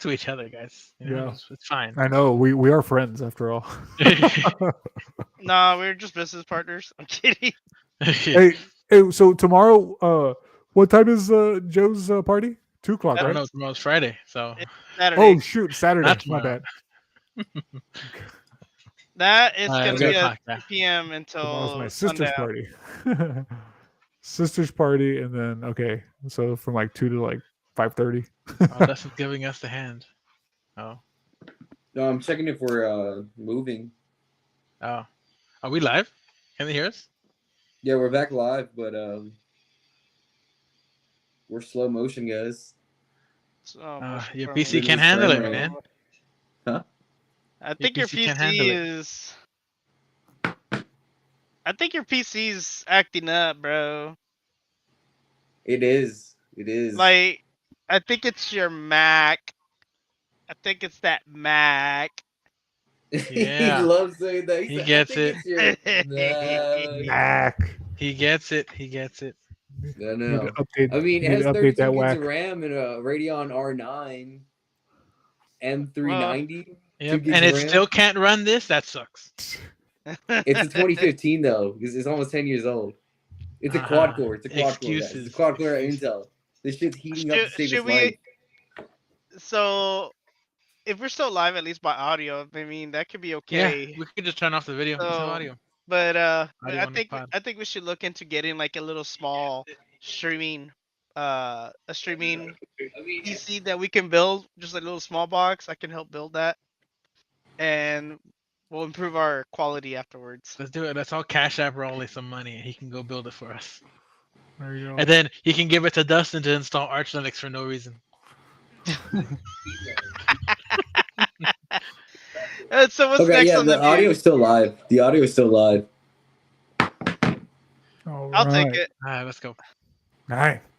to each other, guys. Yeah, It's fine. I know. We are friends after all. Nah, we're just business partners. I'm kidding. Hey, hey. So tomorrow, what time is Joe's party? 2 o'clock, I That, don't right? know. Tomorrow's Friday, so it's Oh Saturday. shoot, not Saturday. My tomorrow. bad. That is It gonna was Okay, be 2 at o'clock. Yeah. 2 p.m. tomorrow's my until sister's sundown. party. Sister's party, and then okay, so from like 2 to like 5:30. Oh, Dustin's giving us the hand. Oh, No, I'm checking if we're moving. oh. Are we live? Can they hear us? Yeah, we're back live, but we're slow motion, guys. So motion Your for PC me. can't Lose handle frame it, rate. man. Huh? I Your think your PC can't handle PC it. is. I think your PC's acting up, bro. It is. It is. Like, I think it's your Mac. I think it's that Mac. He Yeah, loves saying that. He he said, "I gets think it. it's your Mac." Mac. He gets it. He gets it. No, Need to no. update. I mean, it Need has to update 32 that gigs of whack. RAM and a Radeon R9 well, M390, 2 Yep, gigs and of it RAM. still can't run this. That sucks. It's a 2015 though. It's almost 10 years old. It's a quad core. It's a quad core, guys. It's a Excuses. quad core at Excuses. Intel. This shit's heating up to save should its we? life. So, if we're still live, at least by audio, I mean that could be Yeah, okay. we could just turn off the video. Just have So, audio. but Audio on the pod. I think we should look into getting like a little small streaming, a streaming PC that we can build, just a little small box. I can help build that, and we'll improve our quality afterwards. Let's do it. Let's all cash app Raleigh some money, and he can go build it for us. There you go. And then he can give it to Dustin to install Arch Linux for no reason. So what's Okay, next yeah, on the the audio view? is still live. The audio is still live. All I'll take right. it. All right, let's go.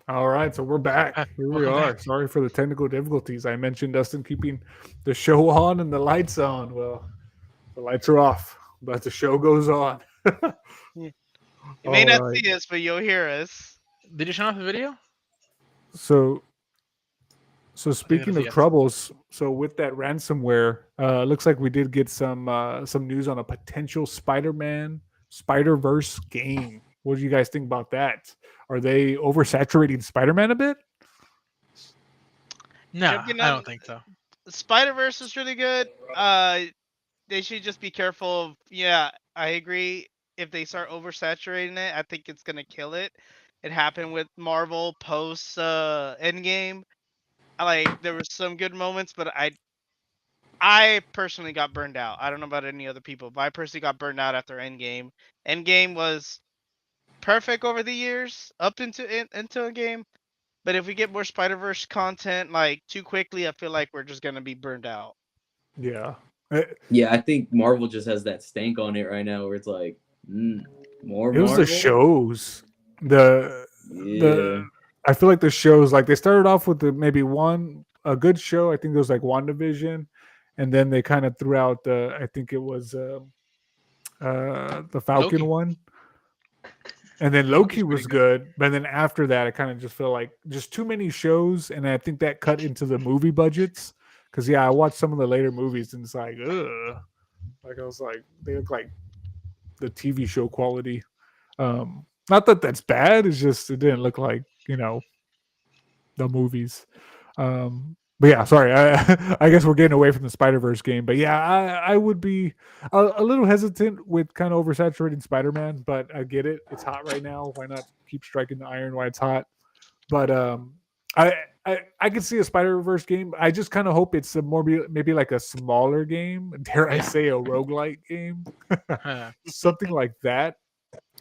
All right. So we're back. Here we Welcome are. back. Sorry for the technical difficulties. I mentioned Dustin keeping the show on and the lights on. Well, the lights are off, but the show goes on. You may All not right. see us, but you'll hear us. Did you turn off the video? So I think speaking it'll of see us. troubles, so with that ransomware, looks like we did get some news on a potential Spider-Man Spider-Verse game. What do you guys think about that? Are they oversaturating Spider-Man a bit? No, Jumping I on- don't think so. Spider Verse is really good. They should just be careful. Yeah, I agree. If they start oversaturating it, I think it's gonna kill it. It happened with Marvel post Endgame. Like there were some good moments, but I personally got burned out. I don't know about any other people, but I personally got burned out after Endgame. Endgame was perfect over the years up into Endgame. But if we get more Spider Verse content like too quickly, I feel like we're just gonna be burned out. Yeah. Yeah, I think Marvel just has that stank on it right now where it's like, more It was Marvel? the shows. The Yeah. I feel like the shows, like they started off with maybe a good show. I think it was like WandaVision, and then they kind of threw out I think it was the Falcon Loki. one, and then Loki's Loki pretty was good. good. But then after that, I kind of just felt like just too many shows, and I think that cut into the movie budgets. Because I watched some of the later movies, and it's like, ugh, like I was like, they look like the TV show quality. Not that that's bad. It's just it didn't look like the movies. But yeah, sorry. I guess we're getting away from the Spider Verse game. But yeah, I would be a little hesitant with kind of oversaturating Spider Man. But I get it. It's hot right now. Why not keep striking the iron while it's hot? But I could see a Spider Verse game. I just kind of hope it's a more maybe like a smaller game. Dare I say a roguelike game? Something like that.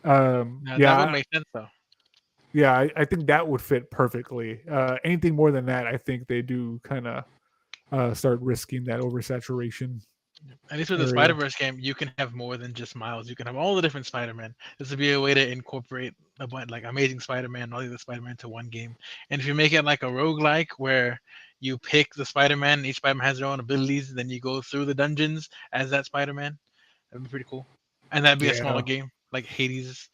That would make sense though. Yeah, I think that would fit perfectly. Anything more than that, I think they do kind of start risking that oversaturation. At least with the area. Spider-Verse game, you can have more than just Miles. You can have all the different Spider-Man. This would be a way to incorporate a bunch like Amazing Spider-Man, all the other Spider-Man into one game. And if you make it like a roguelike where you pick the Spider-Man, and each Spider-Man has their own abilities, then you go through the dungeons as that Spider-Man, that'd be pretty cool. And that'd be a smaller game, like Hades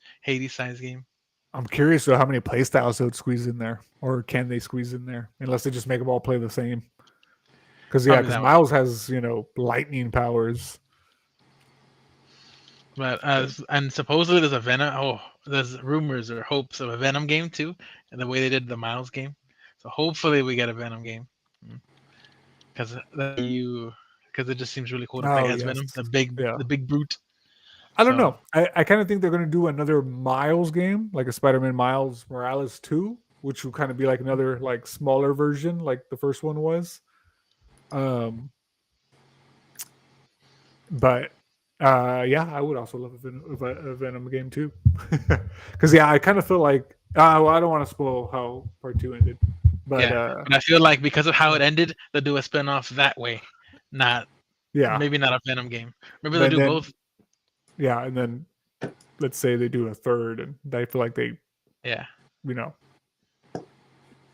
size game. I'm curious though how many playstyles they would squeeze in there, or can they squeeze in there? Unless they just make them all play the same. Because Probably that one. Miles has lightning powers. But and supposedly there's a Venom. Oh, there's rumors or hopes of a Venom game too, and the way they did the Miles game. So hopefully we get a Venom game, because it just seems really cool to play Oh, as Venom, yes. the big brute. I don't So- know. I kind of think they're going to do another Miles game, like a Spider-Man Miles Morales 2, which will kind of be like another like smaller version, like the first one was. But yeah, I would also love a Venom game too. Because I kind of feel like well, I don't want to spoil how part 2 ended, but But I feel like because of how it ended, they'll do a spin-off that way. Maybe not a Venom game. Maybe they'll But do then- both. Yeah, and then let's say they do a third, and I feel like they, Yeah. Yeah,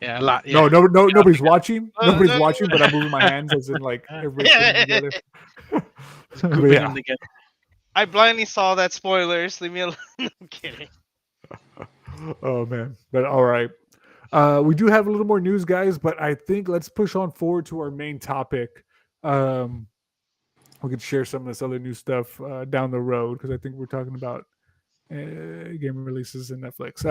Yeah, a lot. Yeah. no, nobody's watching. No, Nobody's no, watching, but I'm moving my hands as in like everybody's putting together. But Grouping yeah. them together. I blindly saw that. Spoilers. Leave me alone. I'm kidding. Oh man, but all right. We do have a little more news, guys, but I think let's push on forward to our main topic. We could share some of this other new stuff down the road because I think we're talking about game releases in Netflix.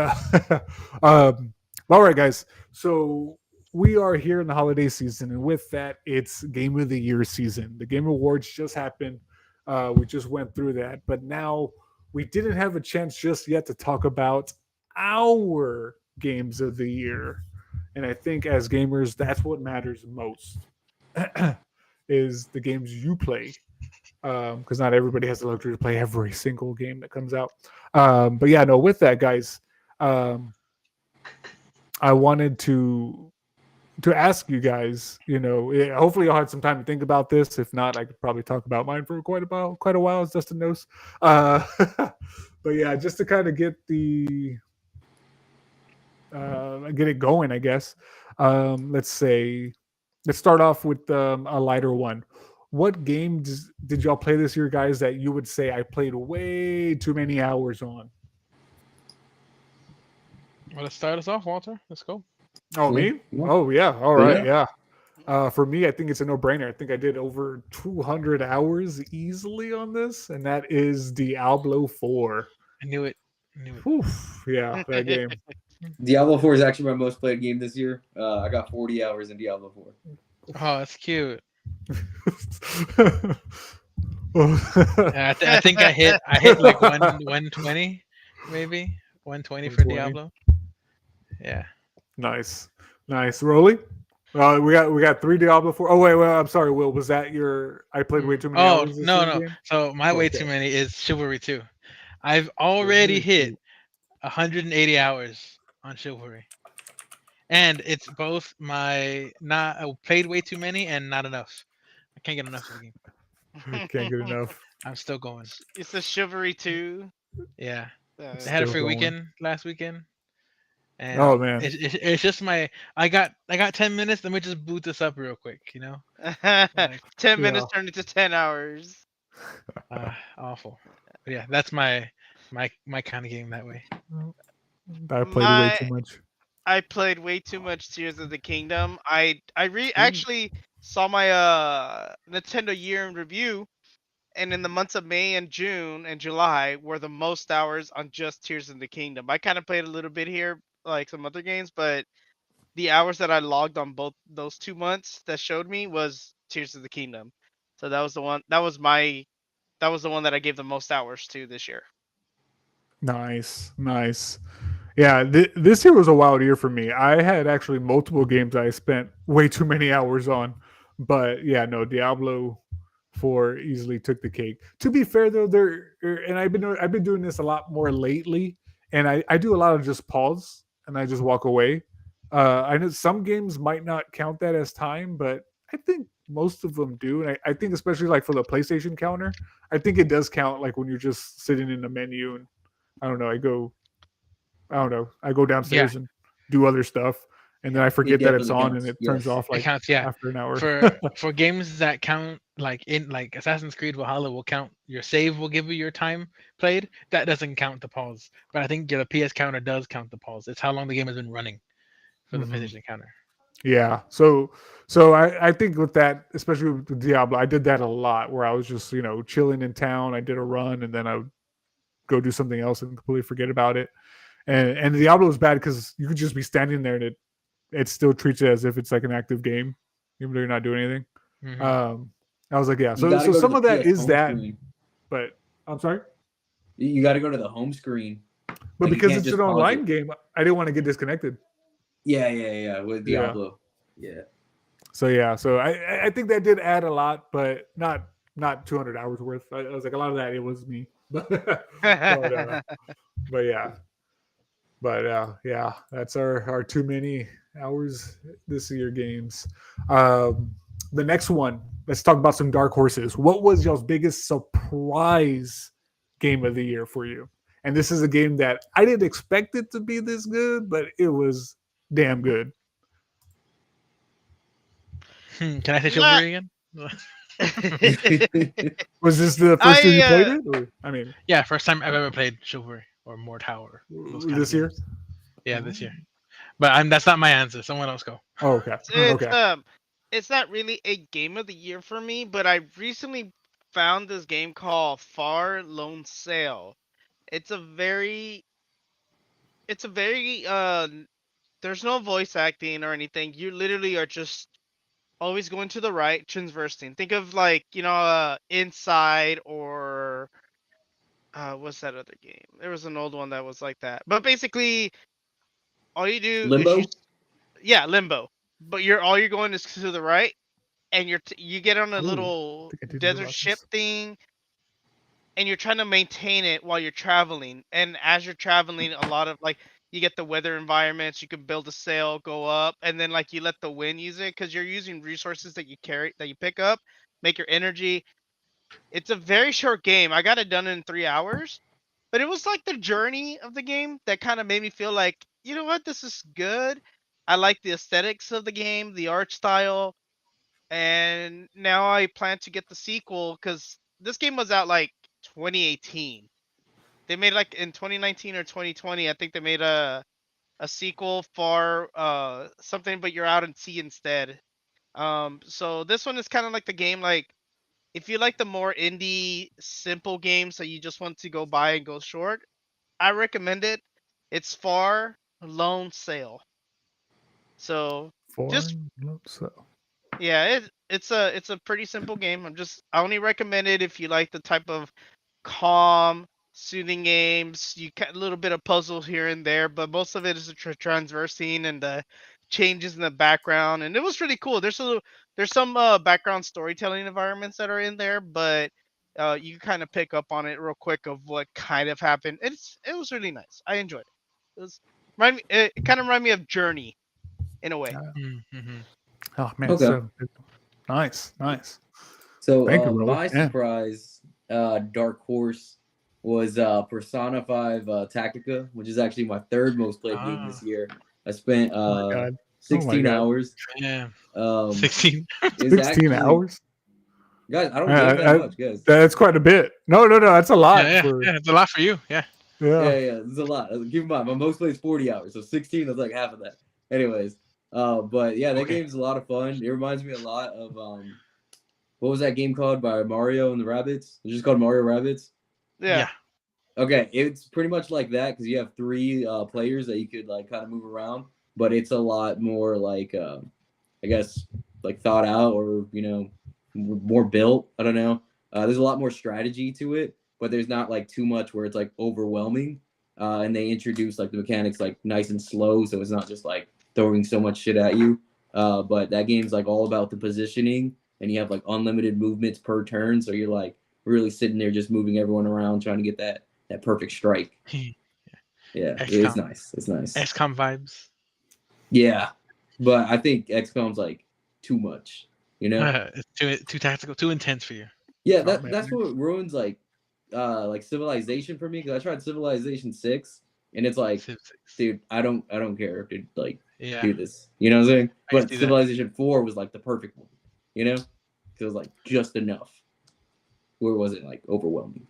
All right, guys. So we are here in the holiday season, and with that, it's Game of the Year season. The Game Awards just happened. We just went through that, but now we didn't have a chance just yet to talk about our games of the year. And I think as gamers, that's what matters most. Is the games you play, because not everybody has the luxury to play every single game that comes out. But yeah, no, with that, guys, I wanted to ask you guys, hopefully y'all had some time to think about this. If not, I could probably talk about mine for quite a while, as Dustin knows. But yeah, just to kind of get it going, I guess. Let's start off with a lighter one. What games did y'all play this year, guys, that you would say I played way too many hours on? Well, let's start us off, Walter. Let's go. Oh, Yeah. me? Oh, yeah. All right. Yeah. Yeah. For me, I think it's a no-brainer. I think I did over 200 hours easily on this, and that is Diablo 4. I knew it. Oof, yeah, that game. Diablo 4 is actually my most played game this year. I got 40 hours in Diablo 4. Oh, that's cute. Yeah, I think I hit like 120, maybe 120 for 120. Diablo. Yeah. Nice. Rolly? We got 3 Diablo 4. Oh wait, I'm sorry, Will. Was that your? I played way too many Oh hours. no. So my way too Okay. many is Chivalry 2. I've already hit 180 hours on Chivalry, and it's both I played way too many and not enough. I can't get enough of the game. Can't get enough. I'm still going. It's a Chivalry 2. Yeah, Uh, I had a Still free going. weekend last weekend. And Oh man. it's just I got 10 minutes. Let me just boot this up real quick. 10 minutes turned into 10 hours. Awful. But yeah, that's my kind of game that way. I played way too much. I played way too much Tears of the Kingdom. I actually saw my Nintendo year in review, and in the months of May and June and July were the most hours on just Tears of the Kingdom. I kind of played a little bit here, like some other games, but the hours that I logged on both those 2 months that showed me was Tears of the Kingdom. So that was the one. That was the one that I gave the most hours to this year. Nice. Yeah, this year was a wild year for me. I had actually multiple games I spent way too many hours on, but yeah, no, Diablo 4 easily took the cake. To be fair though, and I've been doing this a lot more lately, and I do a lot of just pause and I just walk away. I know some games might not count that as time, but I think most of them do, and I think especially like for the PlayStation counter, I think it does count like when you're just sitting in the menu and I go downstairs and do other stuff, and then I forget that it's on counts. and it turns Yes. off like It counts, yeah. after an hour. For games that count, like Assassin's Creed Valhalla will count your save, will give you your time played. That doesn't count the pause, but I think the PS counter does count the pause. It's how long the game has been running for the Mhm. PlayStation counter. Yeah. I think with that, especially with Diablo, I did that a lot where I was just, chilling in town. I did a run and then I would go do something else and completely forget about it. And Diablo is bad because you could just be standing there and it still treats it as if it's like an active game, even though you're not doing anything. Mhm. I was like, yeah. You So got to go to some the of that PS is home that, screen. but I'm sorry. You got to go to the home screen. But Like, you because can't it's just an pause online it. game, I didn't want to get disconnected. Yeah. With Yeah. Diablo. Yeah. So I think that did add a lot, but not 200 hours worth. I was like, a lot of that it was me, but but yeah, yeah, that's our too many hours this year games. The next one, let's talk about some dark horses. What was y'all's biggest surprise game of the year for you? And this is a game that I didn't expect it to be this good, but it was damn good. Can I say Nah. Chivalry again? Was this the first year you played I it? Or, I mean, Yeah, first time I've ever played Chivalry or More Tower. Those kind this of year? games. Yeah, this year. But that's not my answer. Someone else go. Oh, okay. it's Okay. it's not really a game of the year for me, but I recently found this game called Far Lone Sail. It's a very there's no voice acting or anything. You literally are just always going to the right, transversing. Think of like, Inside or what's that other game? There was an old one that was like that. But basically all you do is Limbo. yeah, Limbo. But all you're going is to the right, and you get on a Ooh, little I think I did hear desert about ship this. thing, and you're trying to maintain it while you're traveling. And as you're traveling, a lot of like you get the weather environments, you can build a sail, go up, and then like you let the wind use it because you're using resources that you pick up, make your energy. It's a very short game. I got it done in 3 hours, but it was like the journey of the game that kind of made me feel like, you know what, this is good. I like the aesthetics of the game, the art style, and now I plan to get the sequel because this game was out like 2018. They made like in 2019 or 2020. I think they made a sequel for something, but you're out in sea instead. So this one is kind of like the game. Like if you like the more indie, simple games that you just want to go buy and go short, I recommend it. It's Far Lone Sail. So just Foreign so yeah, it's a pretty simple game. I only recommend it if you like the type of calm, soothing games. You get a little bit of puzzles here and there, but most of it is transversing and the changes in the background. And it was really cool. There's some background storytelling environments that are in there, but you kind of pick up on it real quick of what kind of happened. It was really nice. I enjoyed it. It kind of reminded me of Journey in a way. Mm-hmm. oh man, Okay. so nice. So Thank you, Robert. my Yeah. surprise dark horse was Persona 5 Tactica, which is actually my third most played game this year. I spent Oh my god. 16 God. hours. Yeah. Um 16. it's 16 actually hours. guys, I don't game that much, guys. That's quite a bit. No, that's a lot Yeah, for it's a lot for you. Yeah. yeah. Yeah, it's a lot. Keep in mind, my most played is 40 hours, so 16 is like half of that. Anyways, but yeah, that Okay. game's a lot of fun. It reminds me a lot of what was that game called by Mario and the Rabbids? It's just called Mario Rabbids. Yeah. Okay, it's pretty much like that because you have three players that you could like kind of move around, but it's a lot more like I guess like thought out or more built. I don't know. There's a lot more strategy to it, but there's not like too much where it's like overwhelming. And they introduce like the mechanics like nice and slow, so it's not just like throwing so much shit at you. But that game's like all about the positioning, and you have like unlimited movements per turn, so you're like really sitting there just moving everyone around trying to get that perfect strike. Yeah, it's XCOM. nice. It's nice. XCOM vibes. Yeah, but I think XCOM's like too much. It's too tactical, too intense for you. Yeah, Oh, man. that's what ruins like Civilization for me because I tried Civilization 6 and it's like, Civ 6. dude, I don't care to like Yeah. do this. You know what I'm saying? I can But see that. Civilization 4 was like the perfect one. Because it was like just enough. Where it wasn't like overwhelming.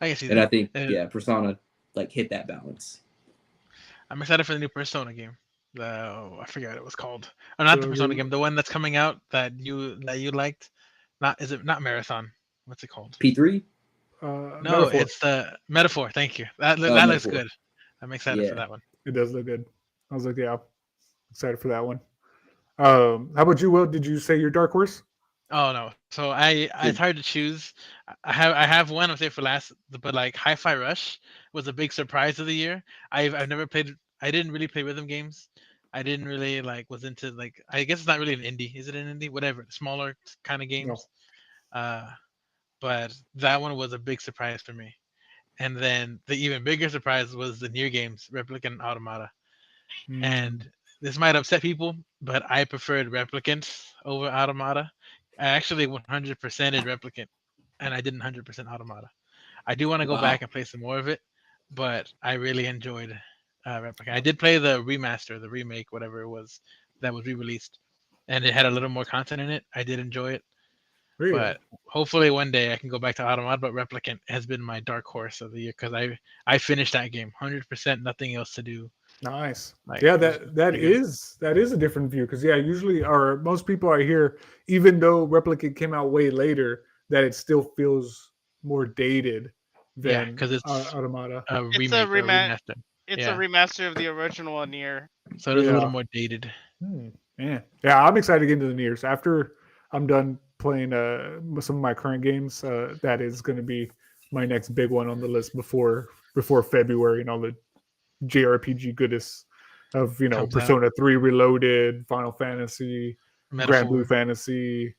I can see And that. I think Persona like hit that balance. I'm excited for the new Persona game. I forget what it was called. Oh, not the Persona game. The one that's coming out that you liked. Not is it not Marathon? What's it called? P3. No, Metaphor. it's the Metaphor. Thank you. That looks Metaphor. good. I'm excited Yeah. for that one. It does look good. I was like, yeah, excited for that one. How about you, Will? Did you say your dark horse? Oh no. So it's hard to choose. I have one I'll say for last, but like Hi-Fi Rush was a big surprise of the year. I've never played. I didn't really play rhythm games. I didn't really was into I guess it's not really an indie. Is it an indie? Whatever, smaller kind of games. But that one was a big surprise for me. And then the even bigger surprise was the Nier games, Replicant Automata. And this might upset people, but I preferred Replicant over Automata. I actually 100%ed Replicant, and I didn't 100% Automata. I do want to go back and play some more of it, but I really enjoyed Replicant. I did play the remaster, the remake, whatever it was, that was re-released, and it had a little more content in it. I did enjoy it. Really? But hopefully one day I can go back to Automata. But Replicant has been my dark horse of the year because I finished that game 100%, nothing else to do. Nice. Like, Yeah, it was that pretty good. is a different view because usually or most people I hear, even though Replicant came out way later, that it still feels more dated than because it's Automata. a It's remake a or a remaster. It's Yeah. a remaster of the original one Nier. So it is a Yeah. little more dated. Yeah, I'm excited to get into the Niers. After I'm done playing some of my current games, that is going to be my next big one on the list before February and all the JRPG goodness of Comes out. Persona 3 Reloaded, Final Fantasy, Grand Metaphor. Blue Fantasy.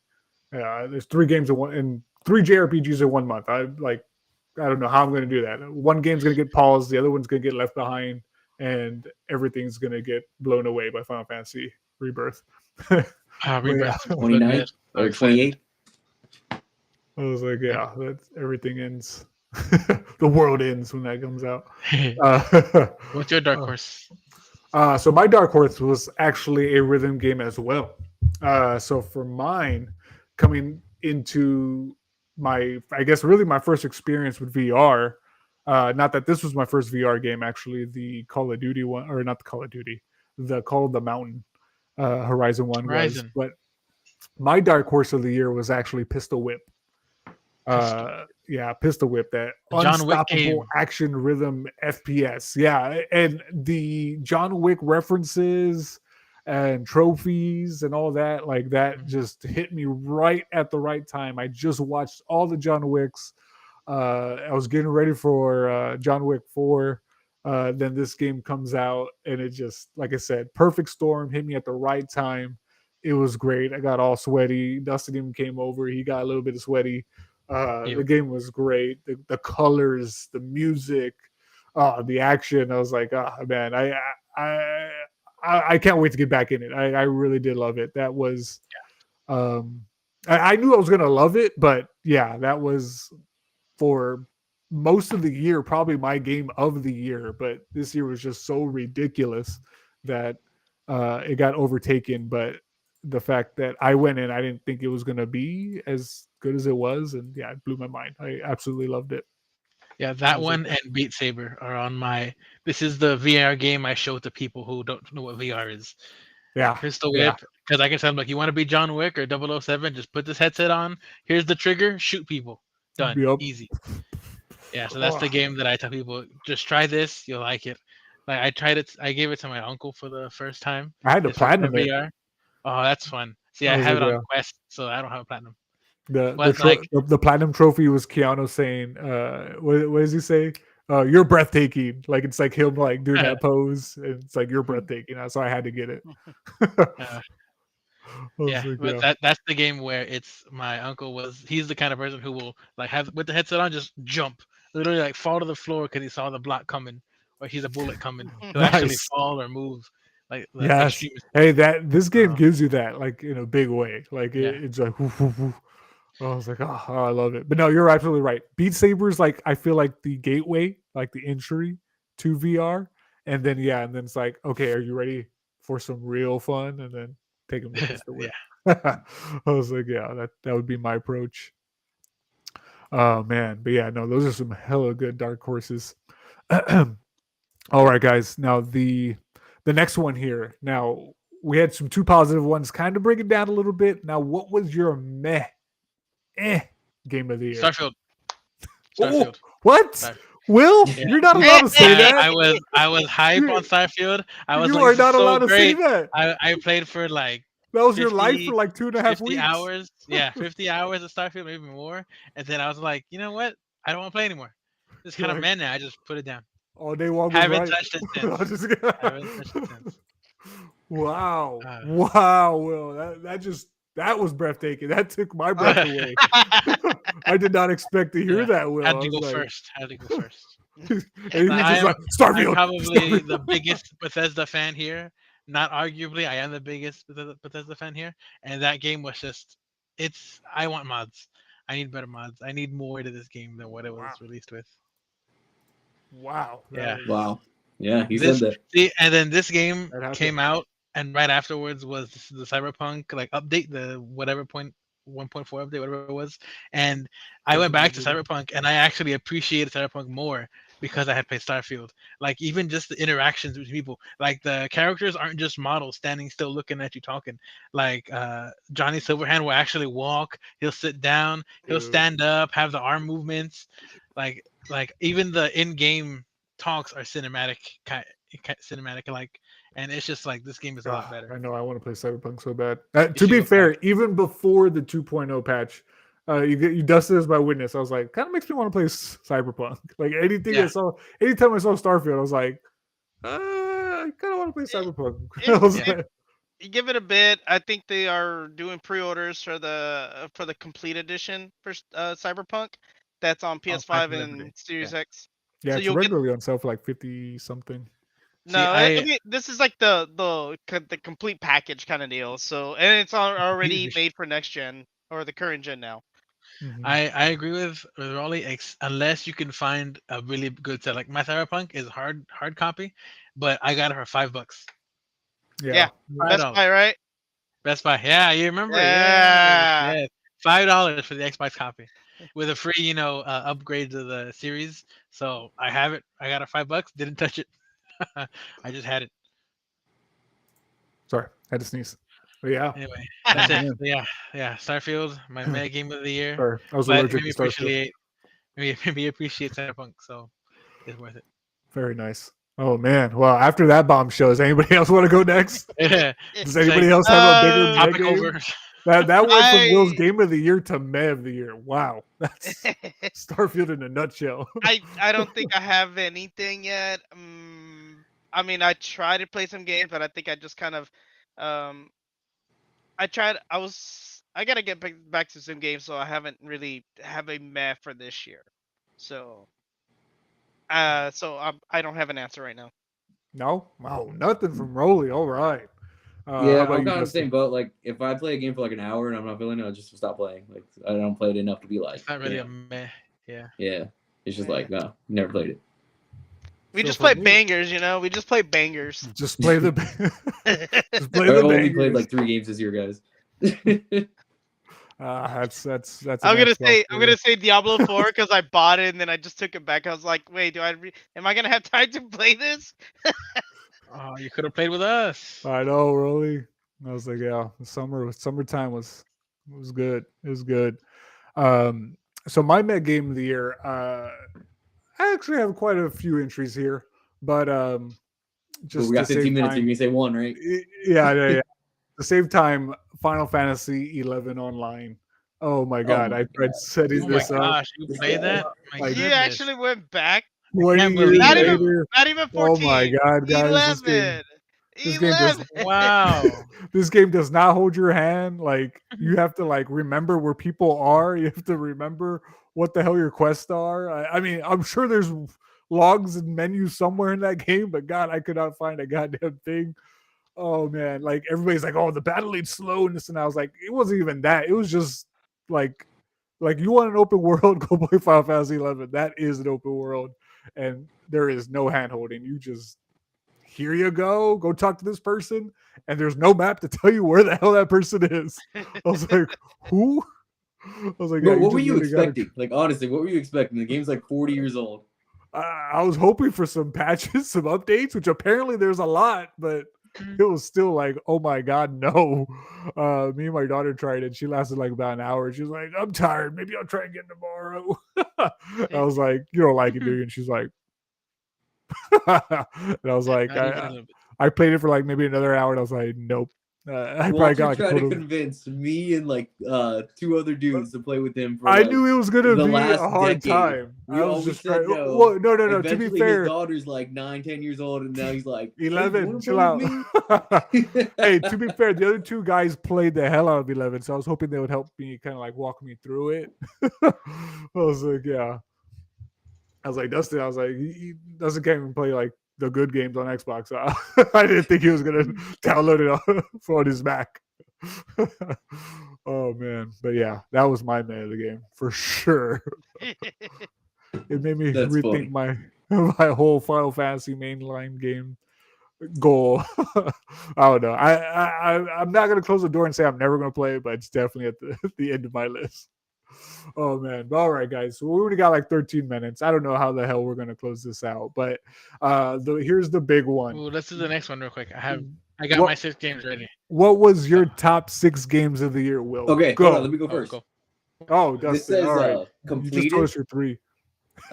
There's 3 games in one and 3 JRPGs in 1 month. I don't know how I'm going to do that. One game's going to get paused, the other one's going to get left behind, and everything's going to get blown away by Final Fantasy Rebirth. Rebirth. Yeah. 29th I'm or excited. I 28th. was like, yeah, that's everything ends. The world ends when that comes out. What's your dark horse? So my dark horse was actually a rhythm game as well. So for mine, coming into I guess really my first experience with VR. Not that this was my first VR game, actually. The Call of Duty one, or not the Call of Duty, the Call of the Mountain, Horizon one Horizon. was. But my dark horse of the year was actually Pistol Whip. Pistol Whip, that John Wick unstoppable game. action rhythm FPS. Yeah, and the John Wick references and trophies and all that, like that just hit me right at the right time. I just watched all the John Wicks. I was getting ready for John Wick 4. Then this game comes out, and it just, like I said, perfect storm, hit me at the right time. It was great. I got all sweaty. Dustin even came over. He got a little bit sweaty. The game was great. The colors, the music, the action. I was like, man, I can't wait to get back in it. I really did love it. That was, I knew I was gonna love it, but yeah, that was for most of the year probably my game of the year. But this year was just so ridiculous that it got overtaken. But the fact that I went in, I didn't think it was going to be as good as it was. And yeah, it blew my mind. I absolutely loved it. Yeah, that one and Beat Saber are on my. This is the VR game I show to people who don't know what VR is. Yeah. Pistol Whip, because I can tell them, like, you want to be John Wick or 007, just put this headset on. Here's the trigger, shoot people. Done. Yep. Easy. Yeah, so that's the game that I tell people, just try this, you'll like it. Like, I tried it, I gave it to my uncle for the first time. I had to It's for platinum it. VR. Oh, that's fun. See, I have it on Quest, so I don't have a platinum. The platinum trophy was Keanu saying, what does he say? You're breathtaking. Like, it's like him like doing that pose, and it's like you're breathtaking. So I had to get it. But that's the game where it's my uncle he's the kind of person who will like have with the headset on just jump, literally like fall to the floor because he saw the block coming or he's a bullet coming. He'll actually fall or move. Like yes. Hey, this game gives you that like in a big way. Like it's like I was like, oh, I love it. But no, you're absolutely right. Beat Saber is like, I feel like the gateway, like the entry to VR. And then it's like, okay, are you ready for some real fun? And then take them to Pistol Whip. I was like, yeah, that would be my approach. Oh man, but yeah, no, those are some hella good dark horses. All right, guys. Now the the next one here. Now we had some 2 positive ones. Kind of bring it down a little bit. Now, what was your game of the year? Starfield. Oh, Starfield. what? Starfield. Will, Yeah. you're not allowed to say that. I was hype You- on Starfield. I was You like, are this is not so allowed to say great. that. I played for like That was your 50 life for like 2.5 50 weeks. hours. Yeah, 50 hours of Starfield, maybe more. And then I was like, you know what? I don't want to play anymore. It's kind of Like- man now. I just put it down. All day long was Haven't right. touched it I since. just- Haven't touched it since. Wow. Uh. Wow, Will. That was breathtaking. That took my breath away. I did not expect to hear Yeah, that, Will. Had I to go was like- first. Had to go first. And he was I just am- like, I'm Starfield. probably Starfield." the biggest Bethesda fan here. Not arguably, I am the biggest Bethesda fan here. And that game was just, I want mods. I need better mods. I need more to this game than what it was Wow. released with. Wow. that Yeah. is- Wow. Yeah, he This- said that. See, and then this game That happened. came out, and right afterwards was the Cyberpunk like update, the whatever 1.4 update, whatever it was. And I went back to Cyberpunk, and I actually appreciated Cyberpunk more because I had played Starfield. Like even just the interactions between people, like the characters aren't just models standing still looking at you talking. Like Johnny Silverhand will actually walk, he'll sit down, he'll Dude. stand up, have the arm movements. Like even the in-game talks are cinematic, cinematic like, and it's just like this game is a lot Ah, better. I know. I want to play Cyberpunk so bad. To should be go fair, even before the 2.0 patch, you dusted as my witness. I was like, kind of makes me want to play Cyberpunk. Like anything Yeah. I saw, anytime I saw Starfield, I was like, I kind of want to play Cyberpunk. it- I was it- like, You give it a bit. I think they are doing pre-orders for the complete edition for Cyberpunk. That's on PS5 for and Liberty. Series Yeah. X. yeah, So it's you'll get- regularly on sale for like 50 something. No, I mean this is like the complete package kind of deal. So and it's already edition. made for next gen or the current gen now. Mhm. I agree with Raleigh, unless you can find a really good set. Like my Cyberpunk is hard copy, but I got it for $5. Yeah. Best $5. Buy, right? Best Buy. Yeah, you remember? Yeah. Yeah. $5 for the Xbox copy with a free, upgrade to the series. So I have it. I got it $5. Didn't touch it. I just had it. Sorry, had to sneeze. But yeah, Anyway, that's man. it. Yeah. Starfield, my mega game of the year. sorry, I was But allergic to Starfield. maybe appreciate Cyberpunk, so it's worth it. Very nice. Oh man. Well, after that bombshell, does anybody else want to go next? Yeah. Does anybody else have a bigger Topic mega game? over. That went from Will's I- game of the year to May of the year. Wow, that's Starfield in a nutshell. I don't think I have anything yet. I mean, I tried to play some games, but I think I just kind of, I gotta get back to some games, so I haven't really have a meh for this year. So, I don't have an answer right now. No, wow, nothing from Rolly. All right. How Yeah, about I'm you, kind of the Dustin? same boat. Like, if I play a game for like an hour and I'm not feeling it, I'll just stop playing. Like, I don't play it enough to be like, It's not really yeah, a meh. Yeah. yeah. It's just like, no, never played it. We So just for play me- bangers, we just play bangers. Just play the just play I the only played bangers. like 3 games this year, guys. That's. a I'm nice one for you. gonna say Diablo 4 because I bought it and then I just took it back. I was like, wait, am I gonna have time to play this? Oh, you could have played with us. I know, Rolly. I was like, yeah, summertime was good. It was good. So my Met game of the year, I actually have quite a few entries here, but just we got to 15 save minutes. time- You can say one, right? yeah. To save time, Final Fantasy 11 online. Oh my god, my I tried God. setting Oh my this up. gosh, you played that? My Like, You goodness. actually went back? 20 can't years believe Not it. even later. not even 14. Oh my god, guys, 11. this game does- 11. Wow. this game does not hold your hand. Like you have to like remember where people are. You have to remember what the hell your quests are. I mean, I'm sure there's logs and menus somewhere in that game, but God, I could not find a goddamn thing. Oh man, like everybody's like, oh, the battling's slow and this and I was like, it wasn't even that. It was just like you want an open world, go play Final Fantasy 11. That is an open world, and there is no hand holding. You just here you go talk to this person, and there's no map to tell you where the hell that person is. I was like, who? I was like, Bro, yeah, what were just you really gotta- expecting? Like, honestly, what were you expecting? The game's like 40 years old. I was hoping for some patches, some updates, which apparently there's a lot, but it was still like, oh my god, no. Me and my daughter tried it. She lasted like about an hour. She was like, I'm tired. Maybe I'll try again tomorrow. I was like, you don't like it, do you? And she's like, and I was like, Not even a little bit. I played it for like maybe another hour, and I was like, nope. I probably Walter got like a tried to total. convince me and like 2 other dudes to play with him. For I like, knew it was gonna the be a last hard decade. time. We I was always just said trying. no. Well, no. To be Eventually, fair, his daughter's like 9, 10 years old, and now he's like, "Hey, you 11. wanna Chill play out. with me?" Hey, to be fair, the other two guys played the hell out of 11, so I was hoping they would help me kind of like walk me through it. I was like, yeah. I was like, Dustin, I was like, Dustin can't even play like the good games on Xbox. So I didn't think he was gonna download it on his Mac. Oh man, but yeah, that was my man of the game for sure. It made me That's rethink funny. my whole Final Fantasy mainline game goal. I don't know. I'm not gonna close the door and say I'm never gonna play it, but it's definitely at the end of my list. Oh man. But all right, guys. So we already got like 13 minutes. I don't know how the hell we're gonna close this out, but here's the big one. Ooh, let's do the next one real quick. I got What- my 6 games ready. What was your top 6 games of the year, Will? Okay, go. hold on, let me go Oh, first. go. Oh, This Dustin. says All right. You just completed. told us your 3.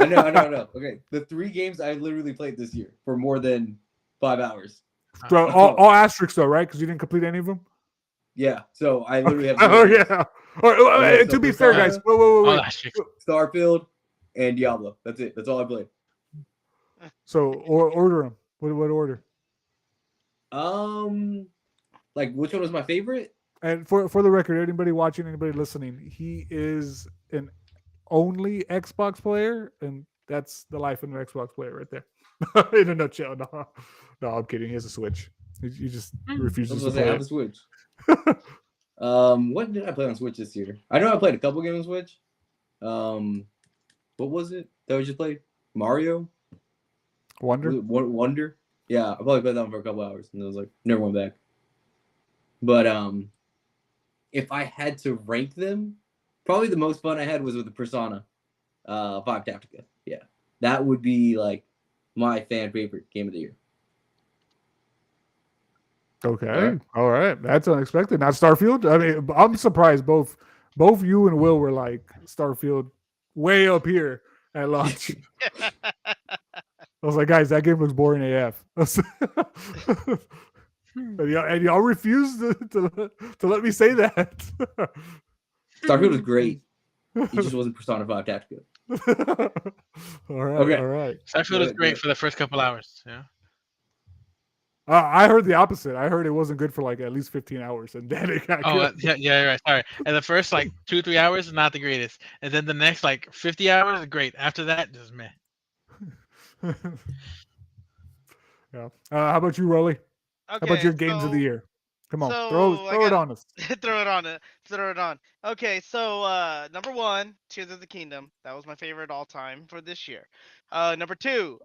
I know. Okay, the 3 games I literally played this year for more than 5 hours. So all asterisks though, right? Because you didn't complete any of them. Yeah, so I literally have. Oh 0 games. yeah. Okay, To so be fair, guys. Persona- Wait. Oh, that's true. Starfield and Diablo. That's it. That's all I played. So order them. What order? Like which one was my favorite? And for the record, anybody watching, anybody listening, he is an only Xbox player, and that's the life of an Xbox player right there. In a nutshell. No, I'm kidding. He has a Switch. He just I refuses was to gonna say I play have it. a Switch. What did I play on Switch this year? I know I played a couple games on Switch. What was it that we just played? Mario? Wonder. Wonder? Yeah, I probably played that one for a couple hours, and it was like never went back. But if I had to rank them, probably the most fun I had was with the Persona 5 Tactica. Yeah, that would be like my fan favorite game of the year. Okay. All right. That's unexpected. Not Starfield. I mean, I'm surprised both you and Will were like Starfield way up here at launch. I was like, guys, that game looks boring AF. And y'all refused to let me say that. Starfield was great. He just wasn't Persona 5 Tactica. All right. Okay. All right. Starfield is Good, great good. for the first couple hours. Yeah. I heard the opposite. I heard it wasn't good for like at least 15 hours, and then it got Oh, good. yeah, right. Sorry. And the first like 2-3 hours, not the greatest. And then the next like 50 hours, great. After that, just meh. Yeah. How about you, Rolly? How about your games of the year? Come on, throw it on us. Throw it on. Okay, so number 1, Tears of the Kingdom. That was my favorite all time for this year. Number 2,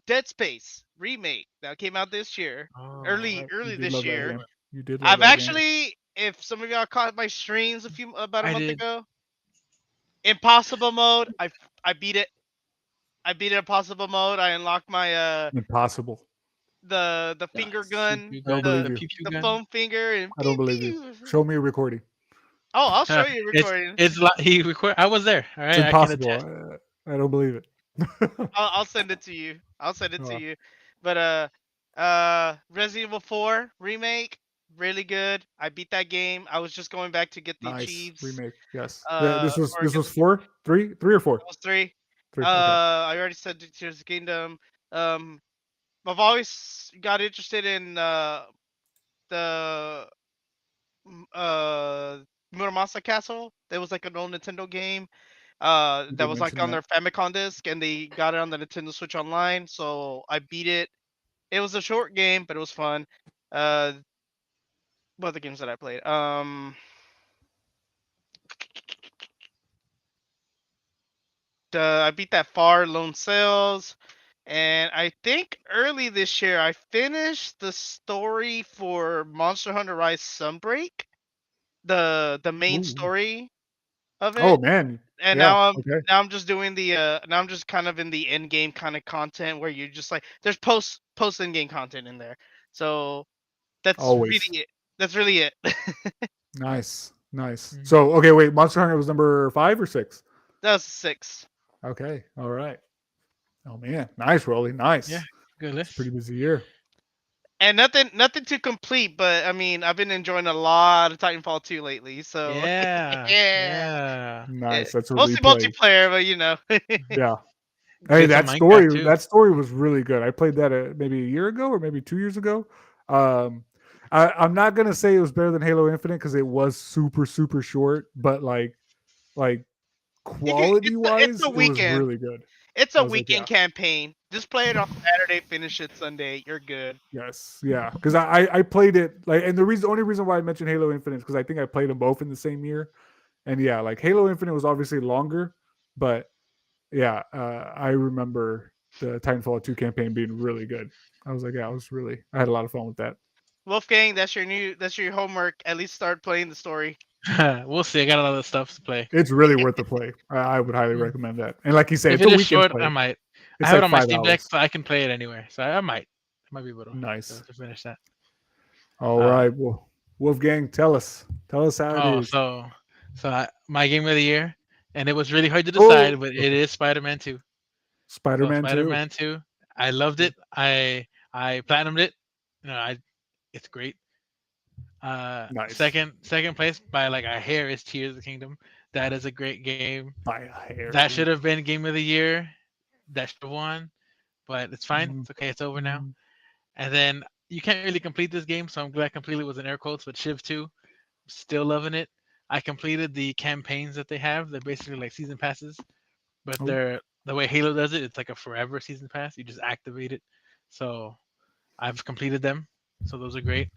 Dead Space remake that came out this year, Oh, early You did this love that year. game. You did. Love I've that game. actually, if some of y'all caught my streams about a I month did. ago, Impossible mode. I beat it. I beat Impossible mode. I unlocked my Impossible. the finger Nice. gun, Pew I don't gun, believe the you. pew pew the gun. foam finger, and I don't pew, believe you. pew. Show me a recording. Oh, I'll show you a It's recording. he record. I was there. All right, It's I can impossible. attest. I don't believe it. I'll send it to you. I'll send it Oh. to you. But Resident Evil 4 remake, really good. I beat that game. I was just going back to get the Nice Chiefs. remake. Yes. or This get was 4, 3 or 4. That was 3. 3. Okay. I already said Tears of the Kingdom. I've always got interested in the Muramasa Castle. There was like an old Nintendo game. You That did was like mention on that. their Famicom disc, and they got it on the Nintendo Switch Online. So I beat it. It was a short game, but it was fun. What other games did I play? I beat that Far Lone Sales, and I think early this year I finished the story for Monster Hunter Rise Sunbreak, the main Ooh. story. of it. Oh man. And Yeah. now I'm just doing the now I'm just kind of in the end game kind of content where you just like there's post end game content in there. So that's really Always. it. That's really it. Nice. Nice. Mm. So okay, wait, Monster Hunter was number 5 or 6? That was 6. Okay. All right. Oh man. Nice, Rolly. Nice. Yeah, good It's a list. pretty busy year. And nothing to complete, but I mean I've been enjoying a lot of Titanfall 2 lately. So Yeah. yeah. Nice. That's a Mostly replay. multiplayer, but you know. Yeah. Hey, Played some that Minecraft, too. story was really good. I played that maybe a year ago or maybe 2 years ago. I'm not gonna say it was better than Halo Infinite because it was super super short, but like quality wise, it's a it was weekend. really good. It's I a was like, weekend campaign. Just play it on Saturday, finish it Sunday. You're good. Yes, yeah, because I played it like, and the only reason why I mentioned Halo Infinite is because I think I played them both in the same year, and yeah, like Halo Infinite was obviously longer, but yeah, I remember the Titanfall 2 campaign being really good. I was like, yeah, I had a lot of fun with that. Wolfgang, that's your homework. At least start playing the story. We'll see. I got a lot of stuff to play. It's really worth the play. I would highly recommend that. And like you said, If it's it a is weekend short, play. I might. I It's have like it on my 5 Steam Deck, hours. so I can play it anywhere. So I might be able to, Nice. to finish that. All right. Well, Wolfgang, tell us how Oh, it is. my game of the year, and it was really hard to decide, but it is Spider-Man 2. Spider-Man 2. Spider-Man 2. I loved it. I platinumed it. It's great. Nice. Second place by like a hair is Tears of the Kingdom. That is a great game. By a hair. That should have been game of the year. That should have won, but it's fine. Mm. It's okay. It's over now. And then you can't really complete this game, so I'm glad I completed it was in air quotes. But Shiv 2, still loving it. I completed the campaigns that they have. They're basically like season passes, but Oh. they're the way Halo does it. It's like a forever season pass. You just activate it. So I've completed them. So those are great.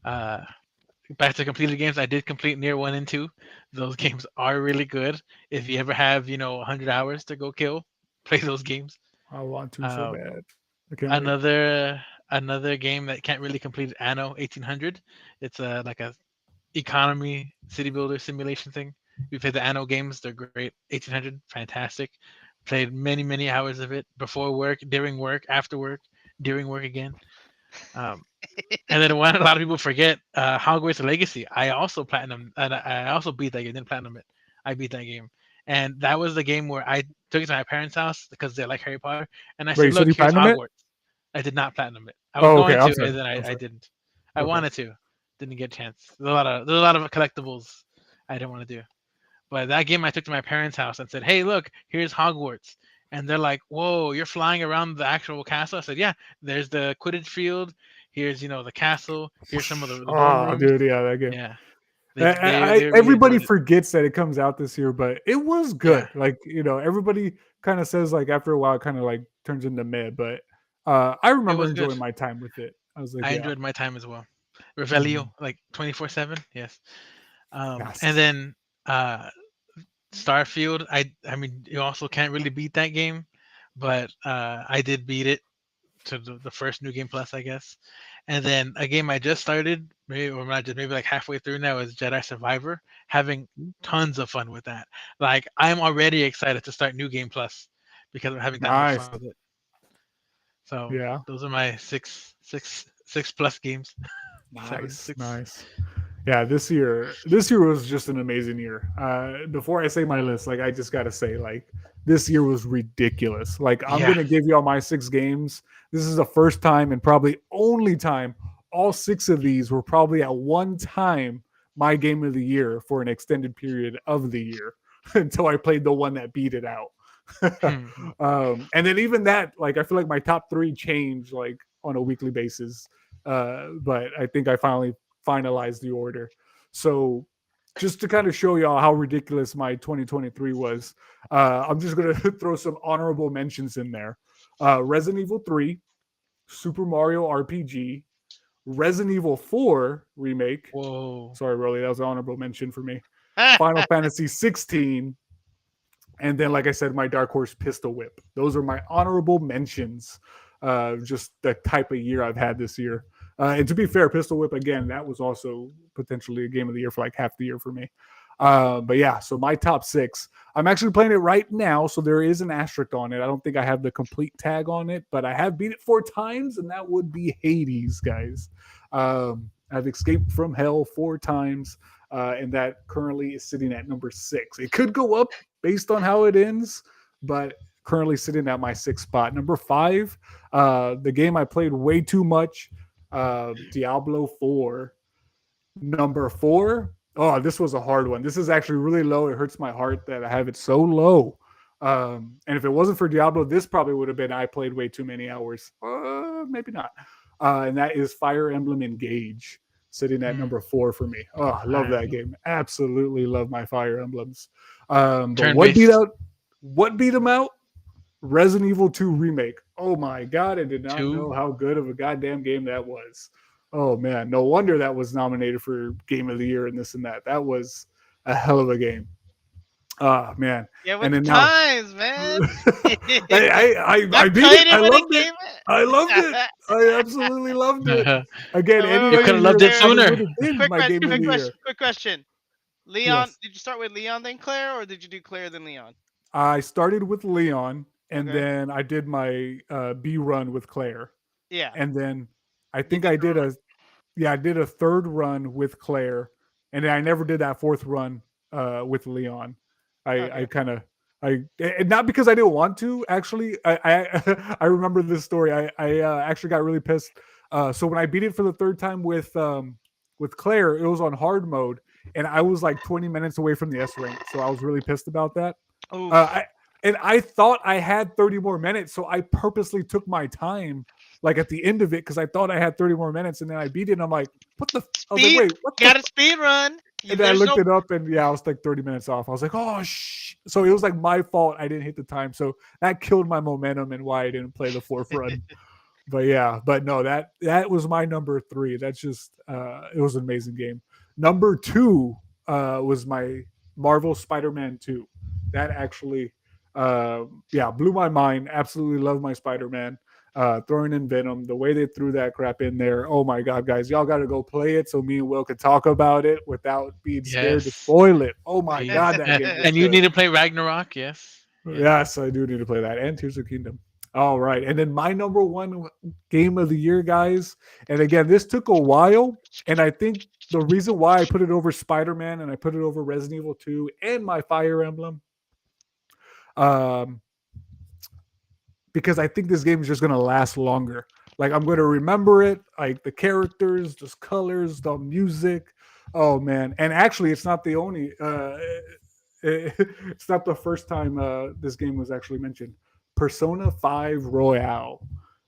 Back to completed games, I did complete Nier 1 and 2. Those games are really good. If you ever have 100 hours to go kill, play those games. I want to so Um, bad. I can't wait. Another game that can't really complete Anno 1800. It's like a economy city builder simulation thing. We played the Anno games. They're great. 1800, fantastic. Played many hours of it before work, during work, after work, during work again. And then one a lot of people forget, Hogwarts Legacy. I also platinum, and I also beat that game. Didn't platinum it. I beat that game, and that was the game where I took it to my parents' house because they like Harry Potter, and I Wait, you said, said "Look, you here's platinum it? Hogwarts." I did not platinum it. I was Oh, okay. going I'm to, sorry. and then I'm I sorry. didn't. I Okay. wanted to, didn't get a chance. There's a lot of collectibles I didn't want to do. But that game I took to my parents' house and said, "Hey, look, here's Hogwarts." And they're like, "Whoa, you're flying around the actual castle?" I said, "Yeah, there's the Quidditch field. Here's, the castle. Here's some of the dorm Oh, rooms." dude, yeah, that game. Yeah. They really Everybody enjoyed it. forgets that it comes out this year, but it was good. Yeah. Like, everybody kind of says like after a while it kind of like turns into meh, but I remember was good. enjoying my time with it. I was like, I yeah. enjoyed my time as well. Revelio, like 24/7. Yes. Yes. And then Starfield, I mean, you also can't really beat that game, but I did beat it to the first New Game Plus, I guess. And then a game I just started, maybe like halfway through now, is Jedi Survivor. Having tons of fun with that. Like I'm already excited to start New Game Plus because I'm having that much Nice. fun with it. So Yeah. those are my six plus games. Nice. 6. Nice. Yeah, this year was just an amazing year. Before I say my list, like I just gotta say, like this year was ridiculous. Like I'm Yeah. gonna give you all my 6 games. This is the first time and probably only time all 6 of these were probably at one time my game of the year for an extended period of the year until I played the one that beat it out. And then even that, like I feel like my top 3 change like on a weekly basis. But I think I finally finalized the order. So just to kind of show y'all how ridiculous my 2023 was, I'm just going to throw some honorable mentions in there. Resident Evil 3, Super Mario RPG, Resident Evil 4 remake. Whoa. Sorry, Rolly, that was an honorable mention for me. Final Fantasy 16. And then, like I said, my Dark Horse Pistol Whip. Those are my honorable mentions. Just the type of year I've had this year. And to be fair, Pistol Whip, again, that was also potentially a game of the year for like half the year for me. But yeah, so my top 6. I'm actually playing it right now, so there is an asterisk on it. I don't think I have the complete tag on it, but I have beat it 4 times, and that would be Hades, guys. I've escaped from hell 4 times, and that currently is sitting at number 6. It could go up based on how it ends, but currently sitting at my 6th spot. Number 5, the game I played way too much, Diablo 4. Number 4, oh, this was a hard one. This is actually really low. It hurts my heart that I have it so low. And if it wasn't for Diablo, this probably would have been I played way too many hours. Maybe not. And that is Fire Emblem Engage, sitting at number 4 for me. Oh, I love that game. Absolutely love my Fire Emblems. But what beat them out? Resident Evil 2 Remake. Oh my God, I did not know how good of a goddamn game that was. Oh man, no wonder that was nominated for Game of the Year and this and that. That was a hell of a game. Ah man. Yeah, with the times, man. I beat it. I loved it. I loved it. I absolutely loved it. Again, you could have loved it sooner. Quick question. Leon, yes. Did you start with Leon then Claire, or did you do Claire then Leon? I started with Leon, and then I did my B run with Claire. Yeah. And then I think I did a 3rd run with Claire, and then I never did that 4th run with Leon. I not because I didn't want to. Actually, I remember this story. I actually got really pissed. So when I beat it for the 3rd time with Claire, it was on hard mode, and I was like 20 minutes away from the S rank. So I was really pissed about that. And I thought I had 30 more minutes, so I purposely took my time, like at the end of it, because I thought I had 30 more minutes, and then I beat it, and I'm like, what the? I was like, wait, what the? Got a speed run. And then I looked it up, and I was like 30 minutes off. I was like, oh, so it was like my fault I didn't hit the time. So that killed my momentum and why I didn't play the 4th run. But no, that was my number 3. That's just, it was an amazing game. Number 2 was my Marvel Spider-Man 2. That actually, blew my mind. Absolutely love my Spider-Man. Throwing in Venom, the way they threw that crap in there. Oh my God, guys, y'all got to go play it so me and Will can talk about it without being scared to spoil it. Oh my God, that game. And you need to play Ragnarok, yes? Yes, I do need to play that, and Tears of the Kingdom. All right, and then my number 1 game of the year, guys. And again, this took a while, and I think the reason why I put it over Spider-Man and I put it over Resident Evil 2 and my Fire Emblem, because I think this game is just going to last longer. Like, I'm going to remember it, like the characters, the colors, the music. Oh, man. And actually, it's not the only, it's not the first time this game was actually mentioned. Persona 5 Royale.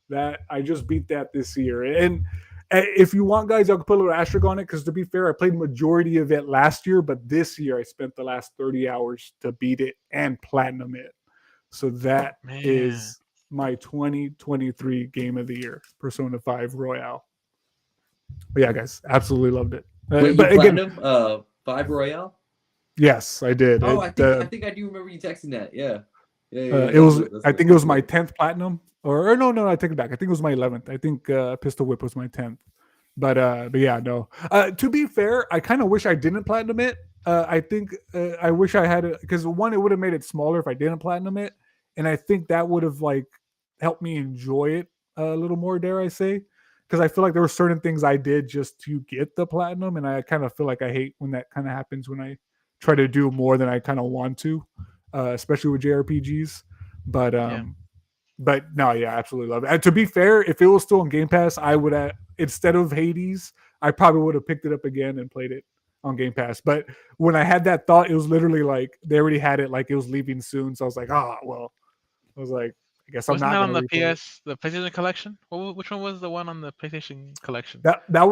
That I just beat that this year. And if you want, guys, I'll put a little asterisk on it, because to be fair, I played majority of it last year, but this year I spent the last 30 hours to beat it and platinum it. So that is my 2023 game of the year, Persona 5 Royale. But yeah, guys, absolutely loved it. Wait, but again, 5 Royale? Yes, I did. Oh, I think I do remember you texting that. Yeah. It was. I think it was my 10th platinum, or no, I take it back. I think it was my 11th. I think Pistol Whip was my 10th. But yeah, no. To be fair, I kind of wish I didn't platinum it. I think I wish I had it, because one, it would have made it smaller if I didn't platinum it, and I think that would have like helped me enjoy it a little more, dare I say, because I feel like there were certain things I did just to get the platinum, and I kind of feel like I hate when that kind of happens, when I try to do more than I kind of want to, especially with JRPGs. But no, yeah, absolutely love it. And to be fair, if it was still on Game Pass, I would have, instead of Hades, I probably would have picked it up again and played it on Game Pass. But when I had that thought, it was literally like they already had it, like it was leaving soon. So I was like, I was like, I guess I'm not. Wasn't that on the PlayStation Collection? Which one was the one on the PlayStation Collection? That was